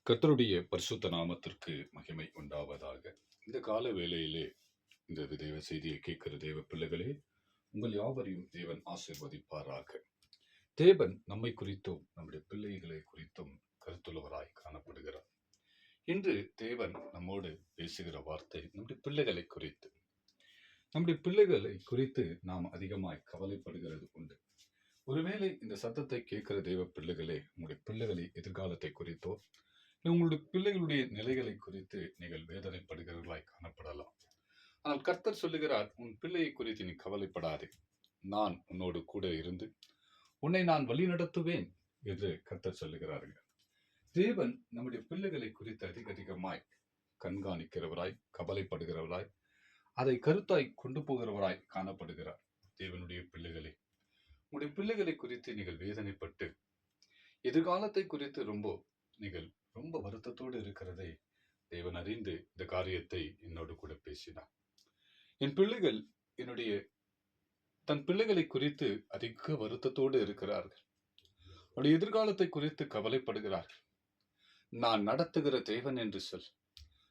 கர்த்தருடைய பரிசுத்த நாமத்திற்கு மகிமை உண்டாவதாக. இந்த கால வேளையிலே இந்த தேவ செய்தியை கேட்கிற தேவ பிள்ளைகளே, உங்கள் யாவரையும் தேவன் ஆசீர்வதிப்பாராக. தேவன் நம்மை குறித்தும் நம்முடைய பிள்ளைகளை குறித்தும் கருத்துள்ளவராய் காணப்படுகிறார். இன்று தேவன் நம்மோடு பேசுகிற வார்த்தை நம்முடைய பிள்ளைகளை குறித்து. நம்முடைய பிள்ளைகளை குறித்து நாம் அதிகமாய் கவலைப்படுகிறது உண்டு. ஒருவேளை இந்த சத்தத்தை கேட்கிற தேவ பிள்ளைகளே, உங்களுடைய பிள்ளைகளை எதிர்காலத்தை குறித்தோ உங்களுடைய பிள்ளைகளுடைய நிலைகளை குறித்து நீங்கள் வேதனைப்படுகிறவர்களாய் காணப்படலாம். ஆனால் கர்த்தர் சொல்லுகிறார், உன் பிள்ளையை குறித்து நீ கவலைப்படாதே, நான் உன்னோடு கூட இருந்து உன்னை நான் வழி நடத்துவேன் என்று கர்த்தர் சொல்லுகிறார்கள். தேவன் நம்முடைய பிள்ளைகளை குறித்து அதிகமாய் கண்காணிக்கிறவராய், கவலைப்படுகிறவராய், அதை கருத்தாய் கொண்டு போகிறவராய் காணப்படுகிறார். தேவனுடைய பிள்ளைகளே, உங்களுடைய பிள்ளைகளை குறித்து நீங்கள் வேதனைப்பட்டு எதிர்காலத்தை குறித்து நீங்கள் ரொம்ப வருத்தத்தோடு இருக்கிறதை தேவன் அறிந்து இந்த காரியத்தை என்னோடு கூட பேசினார். என் பிள்ளைகள் தன் பிள்ளைகளை குறித்து அதிக வருத்தத்தோடு இருக்கிறார்கள். அவருடைய எதிர்காலத்தை குறித்து கவலைப்படுகிறார்கள். நான் நடத்துகிற தேவன் என்று சொல்,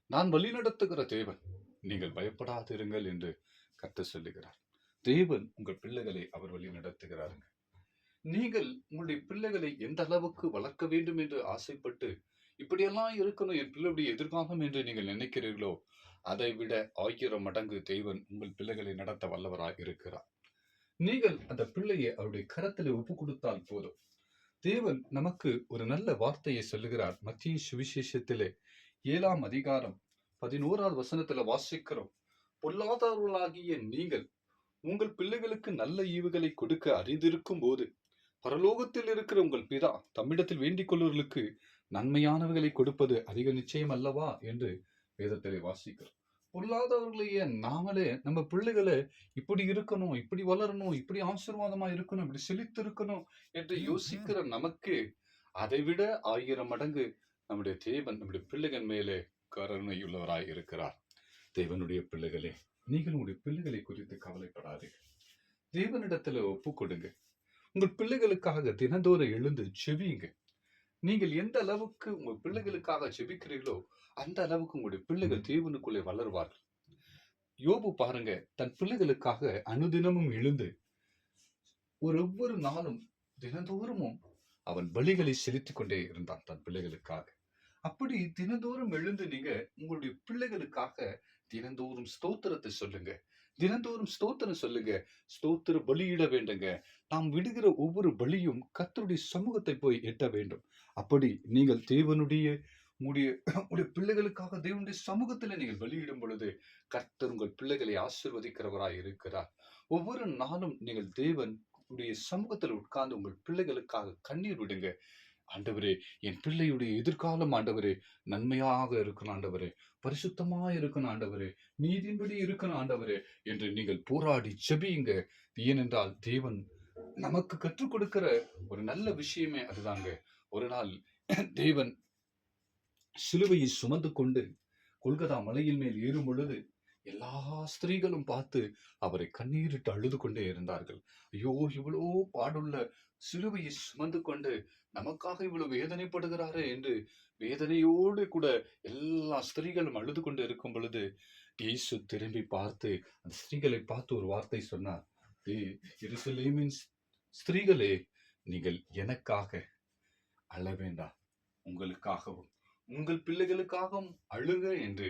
நான் வழி நடத்துகிற தேவன், நீங்கள் பயப்படாதிருங்கள் என்று கர்த்தர் சொல்லுகிறார். தேவன் உங்கள் பிள்ளைகளை அவர் வழி நடத்துகிறார்கள். நீங்கள் உங்களுடைய பிள்ளைகளை எந்த அளவுக்கு வளர்க்க வேண்டும் என்று ஆசைப்பட்டு இப்படியெல்லாம் இருக்கணும் என் பிள்ளையுடைய எதிர்காலம் என்று நீங்கள் நினைக்கிறீர்களோ, அதை விட 1000 மடங்கு தேவன் உங்கள் பிள்ளைகளை நடத்த வல்லவராய் இருக்கிறார். நீங்கள் அந்த பிள்ளையை அவருடைய கரத்தில் ஒப்பு கொடுத்தால் போதும். தேவன் நமக்கு ஒரு நல்ல வார்த்தையை சொல்லுகிறார். மத்திய சுவிசேஷத்திலே 7ஆம் அதிகாரம் 11ஆவது வசனத்துல வாசிக்கிறோம். பொல்லாதவர்களாகிய நீங்கள் உங்கள் பிள்ளைகளுக்கு நல்ல ஈவுகளை கொடுக்க அறிந்திருக்கும் போது பரலோகத்தில் இருக்கிற உங்கள் பிதா தம்மிடத்தில் வேண்டிக் கொள்வர்களுக்கு நன்மையானவைகளை கொடுப்பது அதிக நிச்சயம் அல்லவா என்று வேதத்திலே வாசிக்கிறோம். பொல்லாதவர்களையே நாமளே நம்ம பிள்ளைகளை இப்படி இருக்கணும், இப்படி வளரணும், இப்படி ஆசீர்வாதமா இருக்கணும், இப்படி செழித்து இருக்கணும் என்று யோசிக்கிற நமக்கு அதை விட 1000 மடங்கு நம்முடைய தேவன் நம்முடைய பிள்ளைகள் மேலே கருணை உள்ளவராய் இருக்கிறார். தேவனுடைய பிள்ளைகளே, நீங்கள் உங்களுடைய பிள்ளைகளை குறித்து கவலைப்படாதீர்கள். தேவனிடத்துல ஒப்பு கொடுங்க. உங்கள் பிள்ளைகளுக்காக தினந்தோறும் எழுந்து செவியுங்க. நீங்கள் எந்த அளவுக்கு உங்கள் பிள்ளைகளுக்காக செபிக்கிறீர்களோ அந்த அளவுக்கு உங்களுடைய பிள்ளைகள் தேவனுக்குள்ளே வளருவார்கள். யோபு பாருங்க, தன் பிள்ளைகளுக்காக அனுதினமும் எழுந்து ஒவ்வொரு நாளும் தினந்தோறுமும் அவன் பலிகளை செலுத்திக் கொண்டே இருந்தான் தன் பிள்ளைகளுக்காக. அப்படி தினந்தோறும் எழுந்து நீங்க உங்களுடைய பிள்ளைகளுக்காக தினந்தோறும் ஸ்தோத்திரத்தை சொல்லுங்க. தினந்தோறும் ஸ்தோத்திரம் சொல்லுங்க. ஸ்தோத்திர பலியிட வேண்டுங்க. நாம் விடுகிற ஒவ்வொரு பலியும் கர்த்தருடைய சமூகத்தை போய் எட்ட வேண்டும். அப்படி நீங்கள் தேவனுடைய உடைய பிள்ளைகளுக்காக தேவனுடைய சமூகத்துல நீங்கள் பலியிடும் பொழுது கர்த்தர் உங்கள் பிள்ளைகளை ஆசீர்வதிக்கிறவராய் இருக்கிறார். ஒவ்வொரு நாளும் நீங்கள் தேவன் உடைய சமூகத்தில் உட்கார்ந்து உங்கள் பிள்ளைகளுக்காக கண்ணீர் விடுங்க. ஆண்டவரே, என் பிள்ளையுடைய எதிர்காலம் ஆண்டவரே நன்மையாக இருக்கணும் ஆண்டவரே, பரிசுத்தமா இருக்கணும் ஆண்டவரே, நீதியின்படி இருக்கணும் ஆண்டவரே என்று நீங்கள் போராடி செபியுங்க. ஏனென்றால் தேவன் நமக்கு கற்றுக் கொடுக்கிற ஒரு நல்ல விஷயமே அதுதாங்க. ஒரு நாள் தேவன் சிலுவையை சுமந்து கொண்டு கொல்கதா மலையின் மேல் ஏறும் பொழுது எல்லா ஸ்திரீகளும் பார்த்து அவரை கண்ணீரிட்டு அழுது கொண்டே இருந்தார்கள். ஐயோ, இவ்வளோ பாடுள்ள சிலுவையை சுமந்து கொண்டு நமக்காக இவ்வளவு வேதனைப்படுகிறாரே என்று வேதனையோடு கூட எல்லா ஸ்திரீகளும் அழுது கொண்டு இருக்கும் பொழுது இயேசு திரும்பி பார்த்து அந்த ஸ்திரீகளை பார்த்து ஒரு வார்த்தை சொன்னார். எருசலேமின் ஸ்திரீகளே, நீங்கள் எனக்காக அழ வேண்டாம், உங்களுக்காகவும் உங்கள் பிள்ளைகளுக்காகவும் அழுங்க என்று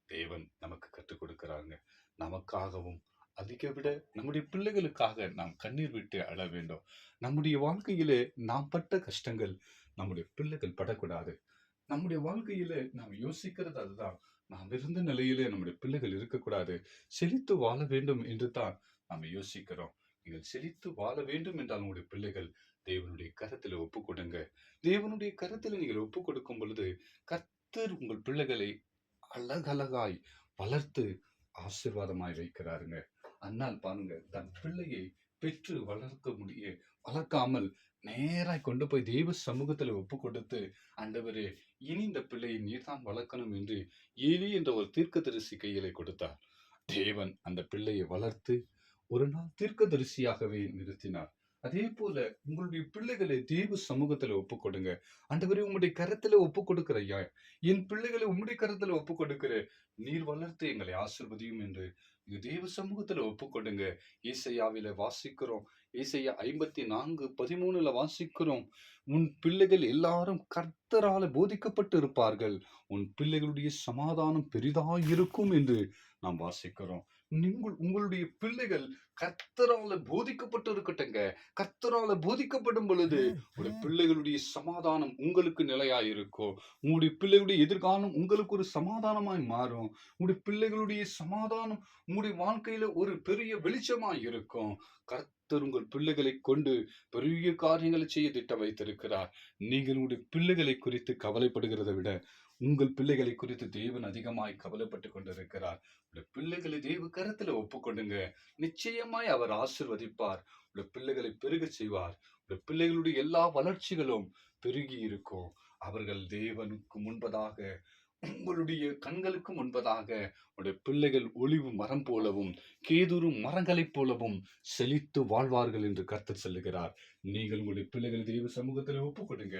தேவன் நமக்கு கற்றுக் கொடுக்கிறாங்க. நமக்காகவும் அதிக விட நம்முடைய பிள்ளைகளுக்காக நாம் கண்ணீர் விட்டு அழ வேண்டும். நம்முடைய வாழ்க்கையிலே நாம் பட்ட கஷ்டங்கள் நம்முடைய பிள்ளைகள் படக்கூடாது. நம்முடைய வாழ்க்கையில நாம் யோசிக்கிறது அதுதான். நாம் இருந்த நிலையிலே நம்முடைய பிள்ளைகள் இருக்கக்கூடாது. செழித்து வாழ வேண்டும் என்று தான் நாம் யோசிக்கிறோம். நீங்கள் செழித்து வாழ வேண்டும் என்றால் உங்களுடைய பிள்ளைகள் தேவனுடைய கரத்தில் ஒப்பு கொடுங்க. தேவனுடைய கரத்தில் நீங்கள் ஒப்பு கொடுக்கும் பொழுது கர்த்தர் உங்கள் பிள்ளைகளை அழகழகாய் வளர்த்து ஆசீர்வாதமாய் வைக்கிறாருங்க. அன்னால் பாருங்க, தன் பிள்ளையை பெற்று வளர்க்காமல் நேராய் கொண்டு போய் தெய்வ சமூகத்துல ஒப்பு கொடுத்து, ஆண்டவரே, இனி இந்த பிள்ளையை நீர்தான் வளர்க்கணும் என்று ஏலி என்ற ஒரு தீர்க்கதரிசி கையிலே கொடுத்தார். தேவன் அந்த பிள்ளையை வளர்த்து ஒரு நாள் தீர்க்கதரிசியாகவே நிறுத்தினார். அதே போல உங்களுடைய பிள்ளைகளை தேவ சமூகத்துல ஒப்புக் கொடுங்க. ஆண்டவரே, உம்முடைய கரத்துல ஒப்புக் கொடுக்கிற ஐயா, என் பிள்ளைகளை உம்முடைய கரத்துல ஒப்புக் கொடுக்கிறேன். நீர் வளர்த்து எங்களை ஆசீர்வதியும் என்று நீங்க தேவ சமூகத்துல ஒப்புக் கொடுங்க. ஏசாயாவில வாசிக்கிறோம். ஏசாயா 54:13 வாசிக்கிறோம். உன் பிள்ளைகள் எல்லாரும் கர்த்தரால போதிக்கப்பட்டு இருப்பார்கள். உன் பிள்ளைகளுடைய சமாதானம் பெரிதாய் இருக்கும் என்று நாம் வாசிக்கிறோம். உங்களுடைய பிள்ளைகள் கர்த்தரால போதிக்கப்பட்டு இருக்கட்டுங்க. கர்த்தரால போதிக்கப்படும் பொழுது உங்களுடைய பிள்ளைகளுடைய சமாதானம் உங்களுக்கு நிலையாயிருக்கும். உங்களுடைய பிள்ளைகளுடைய எதிர்காலம் உங்களுக்கு ஒரு சமாதானமாய் மாறும். உங்களுடைய பிள்ளைகளுடைய சமாதானம் உங்களுடைய வாழ்க்கையில ஒரு பெரிய வெளிச்சமாய் இருக்கும். கர்த்தர் உங்கள் பிள்ளைகளை கொண்டு பெரிய காரியங்களை செய்ய திட்டம் வைத்திருக்கிறார். நீங்கள் உங்களுடைய பிள்ளைகளை குறித்து கவலைப்படுகிறதை விட உங்கள் பிள்ளைகளை குறித்து தேவன் அதிகமாய் கவலைப்பட்டு கொண்டிருக்கிறார். உங்களுடைய பிள்ளைகளை தேவ கரத்துல ஒப்புக்கொடுங்க. நிச்சயமாய் அவர் ஆசீர்வதிப்பார். உங்களுடைய பிள்ளைகளை பெருக செய்வார். உங்களுடைய பிள்ளைகளுடைய எல்லா வளர்ச்சிகளும் பெருகி இருக்கும். அவர்கள் தேவனுக்கு முன்பதாக, உங்களுடைய கண்களுக்கு முன்பதாக உடைய பிள்ளைகள் ஒளிவு மரம் போலவும் கேதுரு மரங்களைப் போலவும் செழித்து வாழ்வார்கள் என்று கர்த்தர் சொல்லுகிறார். நீங்கள் உங்களுடைய பிள்ளைகள் தேவ சமூகத்தில் ஒப்புக்கொடுங்க.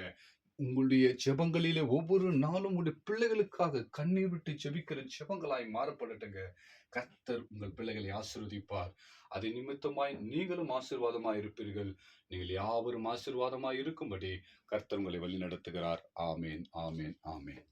உங்களுடைய ஜெபங்களிலே ஒவ்வொரு நாளும் உங்களுடைய பிள்ளைகளுக்காக கண்ணீர் விட்டு ஜெபிக்கிற ஜெபங்களாய் மாறப்படட்டுங்க. கர்த்தர் உங்கள் பிள்ளைகளை ஆசீர்வதிப்பார். அதை நிமித்தமாய் நீங்களும் ஆசீர்வாதமாய் இருப்பீர்கள். நீங்கள் யாவரும் ஆசீர்வாதமாய் இருக்கும்படி கர்த்தர் உங்களை வழி நடத்துகிறார். ஆமேன், ஆமேன், ஆமேன்.